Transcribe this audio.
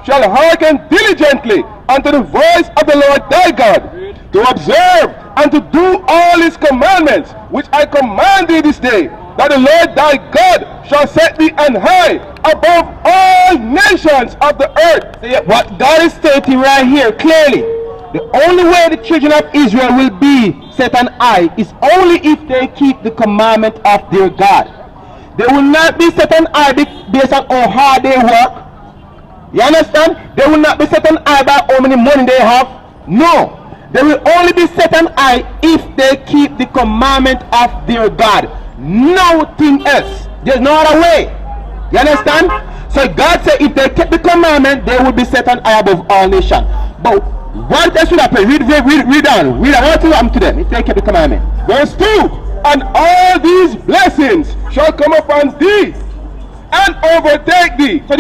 shall hearken diligently unto the voice of the Lord thy God, to observe and to do all his commandments, which I command thee this day, that the Lord thy God shall set thee on high above all nations of the earth. See, what God is stating right here clearly, the only way the children of Israel will be set on high is only if they keep the commandment of their God. They will not be set on high based on how hard they work. You understand? They will not be set on high by how many money they have. No. They will only be set on high if they keep the commandment of their God. Nothing else. There's no other way. You understand? So God said if they keep the commandment, they will be set on high above all nations. But what else will happen? Read on. What will happen to them if they keep the commandment? Verse 2. And all these blessings shall come upon thee and overtake thee. So